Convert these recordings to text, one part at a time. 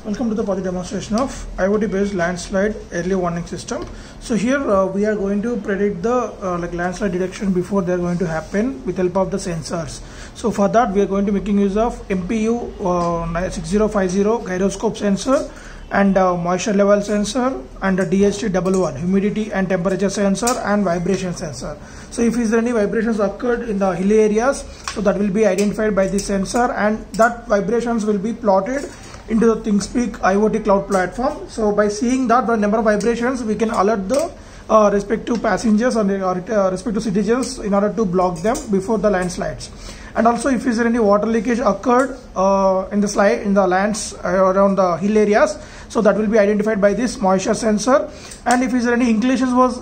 Welcome to the project demonstration of IoT based landslide early warning system. So here we are going to predict the landslide detection before they are going to happen with help of the sensors. So for that we are going to making use of MPU 6050 gyroscope sensor and moisture level sensor and a DHT11 humidity and temperature sensor and vibration sensor. So if is there any vibrations occurred in the hilly areas, so that will be identified by the sensor and that vibrations will be plotted into the Thingspeak IoT cloud platform. So by seeing that the number of vibrations, we can alert the respective passengers or respective citizens in order to block them before the landslides. And also if is there any water leakage occurred in the lands around the hill areas, so that will be identified by this moisture sensor. And if is there any inclinations was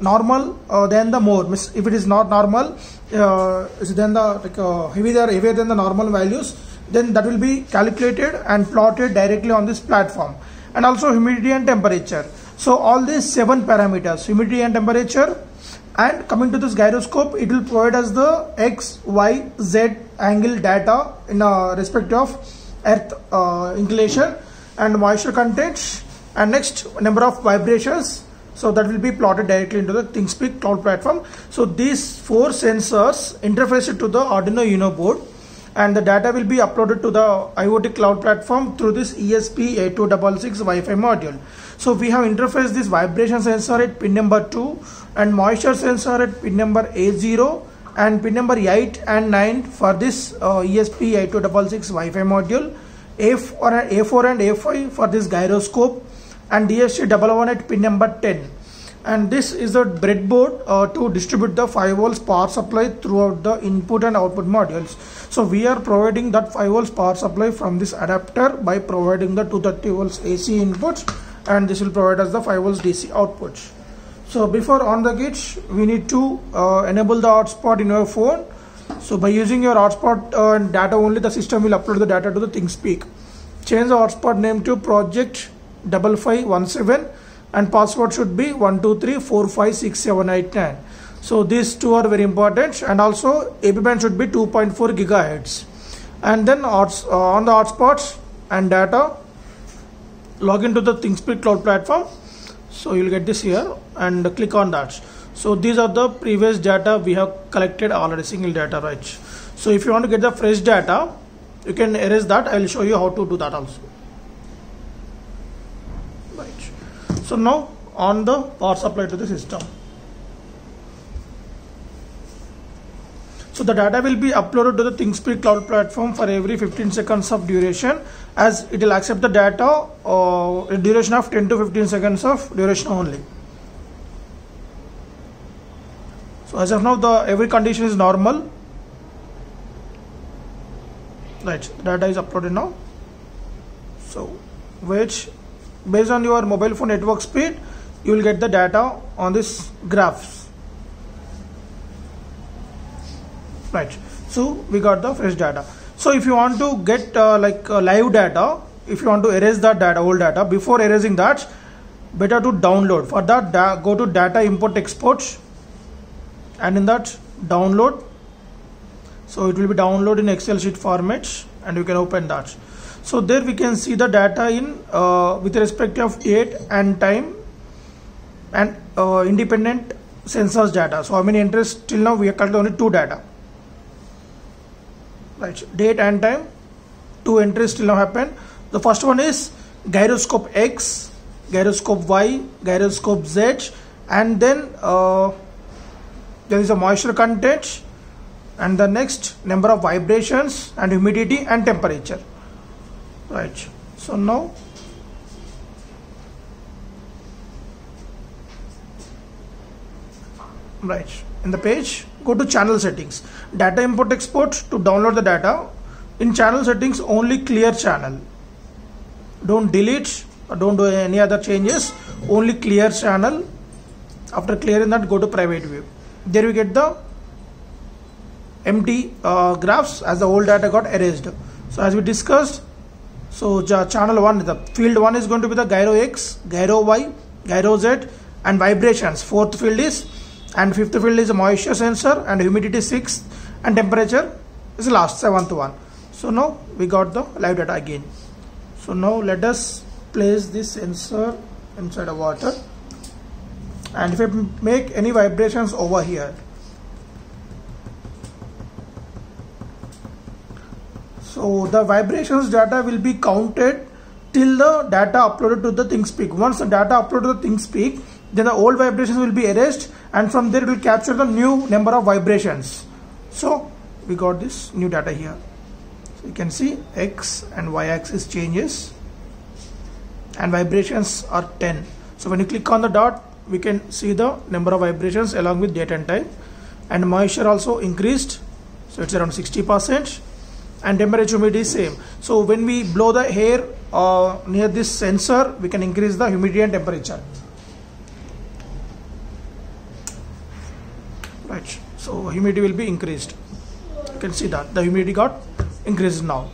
normal, then the more. If it is not normal, then the heavier than the normal values, then that will be calculated and plotted directly on this platform. And also humidity and temperature. So all these 7 parameters, humidity and temperature, and coming to this gyroscope, it will provide us the X, Y, Z angle data in respect of earth inclination and moisture content, and next number of vibrations. So that will be plotted directly into the Thingspeak cloud platform. So these 4 sensors interface to the Arduino Uno board, and the data will be uploaded to the IoT cloud platform through this ESP8266 Wi-Fi module. So we have interfaced this vibration sensor at pin number 2 and moisture sensor at pin number A0 and pin number 8 and 9 for this ESP8266 Wi-Fi module, A4 and A5 for this gyroscope, and DHT11 at pin number 10. And this is the breadboard to distribute the 5 volts power supply throughout the input and output modules. So we are providing that 5 volts power supply from this adapter by providing the 230 volts AC inputs, and this will provide us the 5 volts DC outputs. So before on the kit, we need to enable the hotspot in your phone. So by using your hotspot data only, the system will upload the data to the Thingspeak. Change the hotspot name to project 5517. And password should be 123456789. So these 2 are very important, and also AP band should be 2.4 gigahertz. And then on the hotspots and data, log into the Thingspeak cloud platform. So you'll get this here and click on that. So these are the previous data we have collected already, single data, right? So if you want to get the fresh data, you can erase that. I will show you how to do that also. So now on the power supply to the system. So the data will be uploaded to the Thingspeak cloud platform for every 15 seconds of duration, as it will accept the data a duration of 10 to 15 seconds of duration only. So as of now, every condition is normal. Right, the data is uploaded now. So which based on your mobile phone network speed, you will get the data on this graphs. Right, so we got the fresh data. So if you want to get live data, if you want to erase that data, old data, before erasing that, better to download. For that, go to data import export, and in that download. So it will be downloaded in Excel sheet format, and you can open that. So there we can see the data in with respect of date and time and independent sensors data. So how many entries till now? We have collected only 2 data. Right, date and time, 2 entries till now happen. The first one is gyroscope X, gyroscope Y, gyroscope Z, and then there is a moisture content, and the next number of vibrations and humidity and temperature. Right, so now in the page, go to channel settings, data import export. To download the data, in channel settings only clear channel, don't delete or don't do any other changes, only clear channel. After clearing that, go to private view. There we get the empty graphs as the old data got erased. So as we discussed, so channel 1, the field 1 is going to be the gyro X, gyro Y, gyro Z, and vibrations. 4th field is, and 5th field is a moisture sensor, and humidity 6th, and temperature is the last 7th one. So now we got the live data again. So now let us place this sensor inside the water, and if I make any vibrations over here, so the vibrations data will be counted till the data uploaded to the Thingspeak. Once the data uploaded to the Thingspeak, then the old vibrations will be erased, and from there it will capture the new number of vibrations. So we got this new data here. So you can see X and Y axis changes, and vibrations are 10. So when you click on the dot, we can see the number of vibrations along with date and time, and moisture also increased, so it's around 60%, and temperature humidity is same. So when we blow the air near this sensor, we can increase the humidity and temperature. Right, so humidity will be increased. You can see that the humidity got increased now.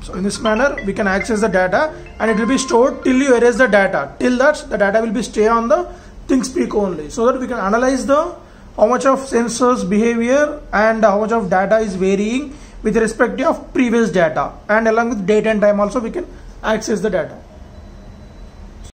So in this manner we can access the data, and it will be stored till you erase the data. Till that, the data will be stay on the Thingspeak only, so that we can analyze the how much of sensors behavior and how much of data is varying with respect to previous data, and along with date and time also we can access the data.